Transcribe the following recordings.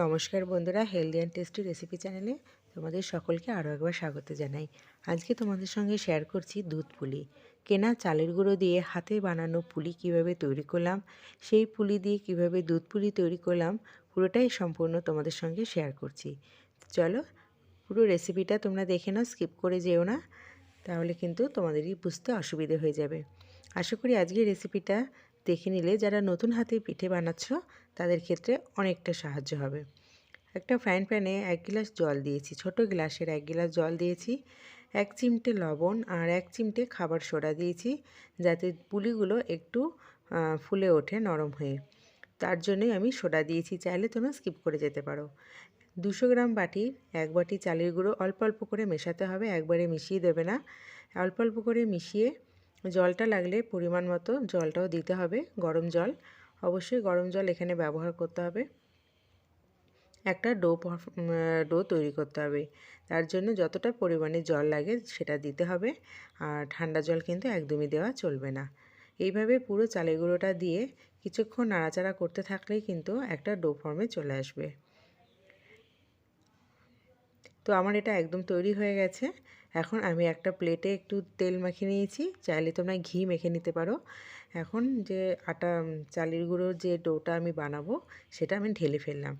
নমস্কার বন্ধুরা, healthy and tasty recipe চ্যানেলে তোমাদের সকলকে আরও একবার স্বাগত জানাই। আজকে তোমাদের সঙ্গে শেয়ার করছি দুধ পুলি। কেনা চালের গুঁড়ো দিয়ে হাতে বানানো পুলি কিভাবে তৈরি করলাম, সেই পুলি দিয়ে কিভাবে দুধ পুলি তৈরি করলাম, পুরোটাই সম্পূর্ণ তোমাদের সঙ্গে শেয়ার করছি। চলো পুরো রেসিপিটা তোমরা দেখে নাও, স্কিপ করে যেও না, তাহলে কিন্তু তোমাদেরই বুঝতে অসুবিধে হয়ে যাবে। আশা করি আজকের রেসিপিটা দেখে নিলে যারা নতুন হাতে পিঠে বানাচ্ছ তাদের ক্ষেত্রে অনেকটা সাহায্য হবে। একটা ফ্রাইং প্যানে 1 গ্লাস জল দিয়েছি, ছোট গ্লাসের 1 গ্লাস জল দিয়েছি। 1 চিমটে লবণ আর 1 চিমটে খাবার সোডা দিয়েছি, যাতে পুলিগুলো একটু ফুলে ওঠে নরম হয়ে। তার জন্যই আমি সোডা দিয়েছি, চাইলে তোমরা স্কিপ করে যেতে পারো। 200 গ্রাম বাটির 1 বাটি চালের গুঁড়ো অল্প অল্প করে মেশাতে হবে, একবারে মিশিয়ে দেবে না। অল্প অল্প করে মিশিয়ে জলটা লাগলে পরিমাণ মতো জলটাও দিতে হবে, গরম জল। অবশ্যই গরম জল এখানে ব্যবহার করতে হবে। একটা ডো তৈরি করতে হবে, তার জন্য যতটা পরিমাণে জল লাগে সেটা দিতে হবে। আর ঠান্ডা জল কিন্তু একদমই দেওয়া চলবে না। এইভাবে পুরো চালের গুঁড়োটা দিয়ে কিছুক্ষণ নাড়াচাড়া করতে থাকলেই কিন্তু একটা ডো ফর্মে চলে আসবে। তো আমার এটা একদম তৈরি হয়ে গেছে। এখন আমি একটা প্লেটে একটু তেল মাখিয়ে নিয়েছি, চাইলে তোমরা ঘি মেখে নিতে পারো। এখন যে চালের গুঁড়োর যে ডোটা আমি বানাবো সেটা আমি ঢেলে ফেললাম।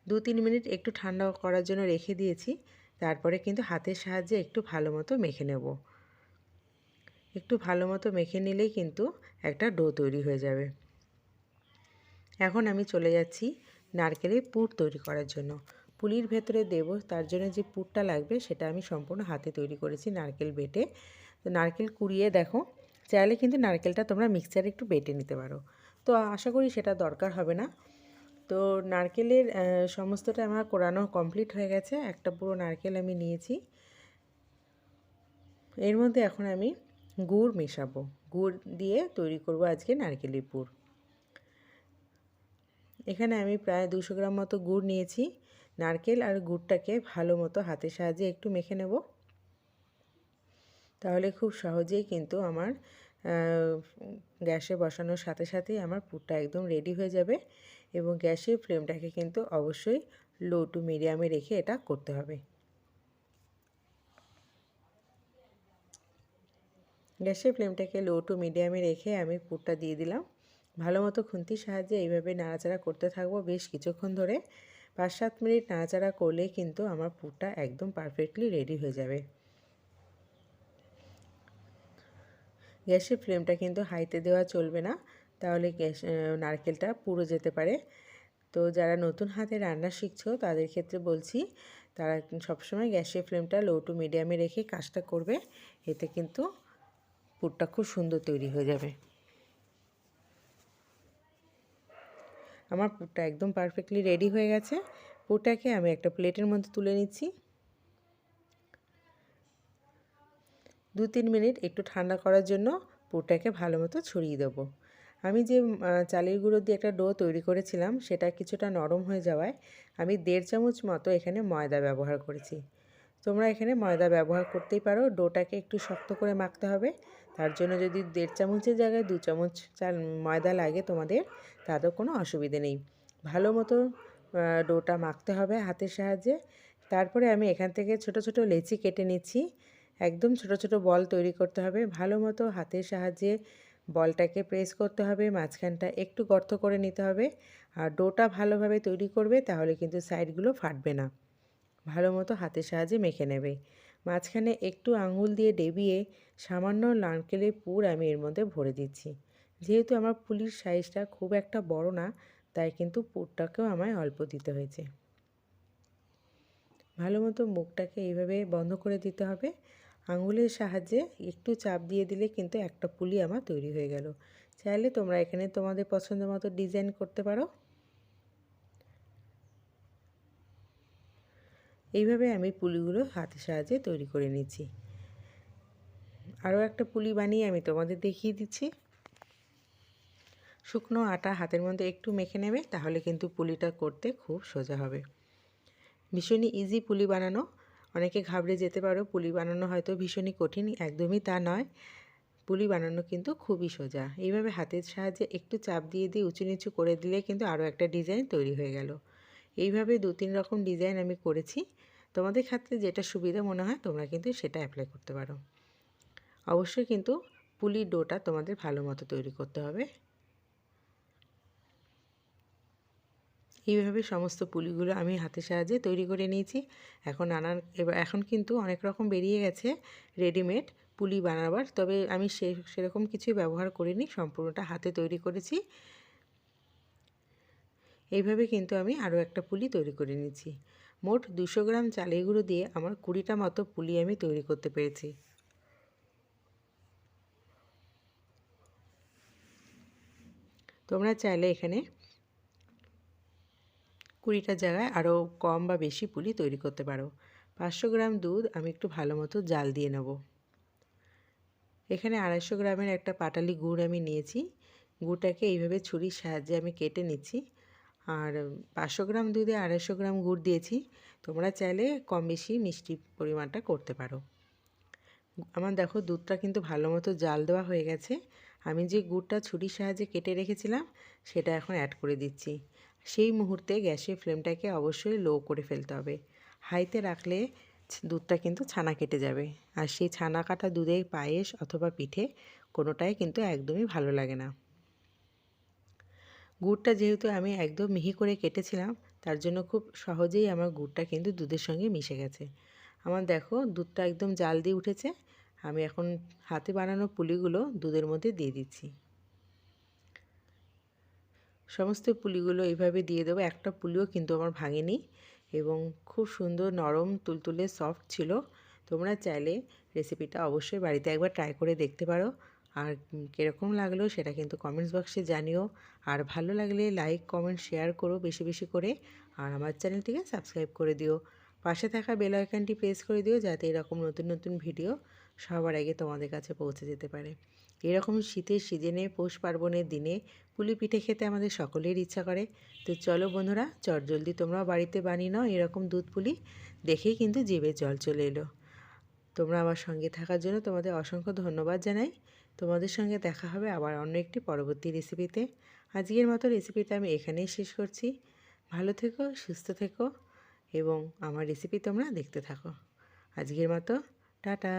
2-3 মিনিট একটু ঠান্ডা করার জন্য রেখে দিয়েছি। তারপরে কিন্তু হাতের সাহায্যে একটু ভালো মতো মেখে নেব। একটু ভালো মতো মেখে নিলেই কিন্তু একটা ডো তৈরি হয়ে যাবে। এখন আমি চলে যাচ্ছি নারকেলের পুর তৈরি করার জন্য। পুলির ভেতরে দেব, তার জন্য যে পুরটা লাগবে সেটা আমি সম্পূর্ণ হাতে তৈরি করেছি নারকেল বেটে। তো নারকেল কুড়িয়ে দেখো, চাইলে কিন্তু নারকেলটা তোমরা মিক্সচারে একটু বেটে নিতে পারো। তো আশা করি সেটা দরকার হবে না। তো নারকেলের সমস্তটা আমার কোরানো কমপ্লিট হয়ে গেছে। একটা পুরো নারকেল আমি নিয়েছি। এর মধ্যে এখন আমি গুড় মেশাবো। গুড় দিয়ে তৈরি করব আজকে নারকেলের পুর। এখানে আমি প্রায় 200 গ্রাম মতো গুড় নিয়েছি। নারকেল আর গুড়টাকে ভালো মতো হাতের সাহায্যে একটু মেখে নেব। তাহলে খুব সহজেই কিন্তু আমার গ্যাসে বসানোর সাথে সাথেই আমার পুরটা একদম রেডি হয়ে যাবে। এবং গ্যাসের ফ্লেমটাকে কিন্তু অবশ্যই লো টু মিডিয়ামে রেখে এটা করতে হবে। গ্যাসের ফ্লেমটাকে লো টু মিডিয়ামে রেখে আমি পুরটা দিয়ে দিলাম। ভালো মতো খুন্তির সাহায্যে এইভাবে নাড়াচাড়া করতে থাকবো বেশ কিছুক্ষণ ধরে। 5-7 মিনিট নাড়াচাড়া করলেই কিন্তু আমার পুরটা একদম পারফেক্টলি রেডি হয়ে যাবে। গ্যাসের ফ্লেমটা কিন্তু হাইতে দেওয়া চলবে না, তাহলে নারকেলটা পুড়ে যেতে পারে। তো যারা নতুন হাতে রান্না শিখছো তাদের ক্ষেত্রে বলছি, তারা সবসময় গ্যাসের ফ্লেমটা লো টু মিডিয়ামে রেখে কাজটা করবে। এতে কিন্তু পুরটা খুব সুন্দর তৈরি হয়ে যাবে। আমার পুরটা একদম পারফেক্টলি রেডি হয়ে গেছে। পুরটাকে আমি একটা প্লেটের মধ্যে তুলে নিচ্ছি। 2-3 মিনিট একটু ঠান্ডা করার জন্য পুরটাকে ভালো মতো ছড়িয়ে দেবো। আমি যে চালের গুঁড়ো দিয়ে একটা ডো তৈরি করেছিলাম সেটা কিছুটা নরম হয়ে যাওয়ায় আমি 1.5 চামচ মতো এখানে ময়দা ব্যবহার করেছি। তোমরা এখানে ময়দা ব্যবহার করতেই পারো। ডোটাকে একটু শক্ত করে মাখতে হবে, তার জন্য যদি 1.5 চামচের জায়গায় 2 চামচ ময়দা লাগে তোমাদের, তাতেও কোনো অসুবিধে নেই। ভালো মতো ডোটা মাখতে হবে হাতের সাহায্যে। তারপরে আমি এখান থেকে ছোট ছোট লেচি কেটে নিচ্ছি। একদম ছোট ছোট বল তৈরি করতে হবে। ভালো মতো হাতের সাহায্যে বলটাকে প্রেস করতে হবে, মাঝখানটা একটু গর্ত করে নিতে হবে। আর ডোটা ভালোভাবে তৈরি করবে, তাহলে কিন্তু সাইডগুলো ফাটবে না। ভালো মতো হাতের সাহায্যে মেখে নেবে। মাঝখানে একটু আঙুল দিয়ে ডেবিয়ে সামান্য নারকেলের পুর আমি এর মধ্যে ভরে দিচ্ছি। যেহেতু আমার পুলির সাইজটা খুব একটা বড় না, তাই কিন্তু পুরটাকেও আমায় অল্প দিতে হয়েছে। ভালো মতো মুখটাকে এইভাবে বন্ধ করে দিতে হবে। আঙুলের সাহায্যে একটু চাপ দিয়ে দিলে কিন্তু একটা পুলি আমার তৈরি হয়ে গেল। চাইলে তোমরা এখানে তোমাদের পছন্দ মতো ডিজাইন করতে পারো। এইভাবে আমি পুলিগুলো হাতের সাহায্যে তৈরি করে নিচ্ছি। আরও একটা পুলি বানিয়ে আমি তোমাদের দেখিয়ে দিচ্ছি। শুকনো আটা হাতের মধ্যে একটু মেখে নেবে, তাহলে কিন্তু পুলিটা করতে খুব সোজা হবে। ভীষণই ইজি পুলি বানানো। অনেকে ঘাবড়ে যেতে পারো, পুলি বানানো হয়তো ভীষণই কঠিন, একদমই তা নয়। পুলি বানানো কিন্তু খুবই সোজা। এইভাবে হাতের সাহায্যে একটু চাপ দিয়ে উঁচু নিচু করে দিলে কিন্তু আরও একটা ডিজাইন তৈরি হয়ে গেল। এইভাবে 2-3 রকম ডিজাইন আমি করেছি। তোমাদের ক্ষেত্রে যেটা সুবিধা মনে হয় তোমরা কিন্তু সেটা অ্যাপ্লাই করতে পারো। অবশ্যই কিন্তু পুলির ডোটা তোমাদের ভালো মতো তৈরি করতে হবে। এইভাবে সমস্ত পুলিগুলো আমি হাতের সাহায্যে তৈরি করে নিয়েছি। এখন কিন্তু অনেক রকম বেরিয়ে গেছে রেডিমেড পুলি বানাবার, তবে আমি সেরকম কিছুই ব্যবহার করিনি, সম্পূর্ণটা হাতে তৈরি করেছি। এইভাবে কিন্তু আমি আরও একটা পুলি তৈরি করে নিয়েছি। মোট 200 গ্রাম চালের গুঁড়ো দিয়ে আমার 20টা মতো পুলি আমি তৈরি করতে পেরেছি। তোমরা চাইলে এখানে 20টার জায়গায় আরও কম বা বেশি পুলি তৈরি করতে পারো। 500 গ্রাম দুধ আমি একটু ভালো মতো জাল দিয়ে নেব। এখানে 250 গ্রামের একটা পাটালি গুড় আমি নিয়েছি। গুড়টাকে এইভাবে ছুরির সাহায্যে আমি কেটে নিচ্ছি। আর 500 গ্রাম দুধে 250 গ্রাম গুড় দিয়েছি। তোমরা চাইলে কম বেশি মিষ্টির পরিমাণটা করতে পারো। আমার দেখো দুধটা কিন্তু ভালো মতো জাল দেওয়া হয়ে গেছে। আমি যে গুড়টা ছুরির সাহায্যে কেটে রেখেছিলাম সেটা এখন অ্যাড করে দিচ্ছি। সেই মুহূর্তে গ্যাসের ফ্লেমটাকে অবশ্যই লো করে ফেলতে হবে। হাইতে রাখলে দুধটা কিন্তু ছানা কেটে যাবে, আর সেই ছানা কাটা দুধে পায়েস অথবা পিঠে কোনোটাই কিন্তু একদমই ভালো লাগে না। গুড়টা যেহেতু আমি একদম মিহি করে কেটেছিলাম, তার জন্য খুব সহজেই আমার গুড়টা কিন্তু দুধের সঙ্গে মিশে গেছে। আমার দেখো দুধটা একদম জাল দিয়ে উঠেছে। আমি এখন হাতে বানানো পুলিগুলো দুধের মধ্যে দিয়ে দিচ্ছি। সমস্ত পুলিগুলো এইভাবে দিয়ে দেবো। একটা পুলিও কিন্তু আমার ভাঙেনি এবং খুব সুন্দর নরম তুলতুলে সফট ছিল। তোমরা চাইলে রেসিপিটা অবশ্যই বাড়িতে একবার ট্রাই করে দেখতে পারো। আর কীরকম লাগলো সেটা কিন্তু কমেন্টস বক্সে জানিও। আর ভালো লাগলে লাইক কমেন্ট শেয়ার করো বেশি বেশি করে। আর আমার চ্যানেলটিকে সাবস্ক্রাইব করে দিও। পাশে থাকা বেল আইকনটি প্রেস করে দিও, যাতে এরকম নতুন নতুন ভিডিও সবার আগে তোমাদের কাছে পৌঁছে যেতে পারে। এরকম শীতের সিজনে পৌষ পার্বণের দিনে পুলি পিঠে খেতে আমাদের সকলের ইচ্ছা করে। তো চলো বন্ধুরা, চটজলদি তোমরাও বাড়িতে বানিয়ে নাও এরকম দুধ পুলি। দেখেই কিন্তু জিভে জল চলে এলো। তোমরা আমার সঙ্গে থাকার জন্য তোমাদের অসংখ্য ধন্যবাদ জানাই। তোমাদের সঙ্গে দেখা হবে আবার অন্য একটি পরবর্তী রেসিপিতে। আজকের মতো রেসিপিটা আমি এখানেই শেষ করছি। ভালো থেকো, সুস্থ থেকো এবং আমার রেসিপি তোমরা দেখতে থাকো। আজকের মতো টাটা।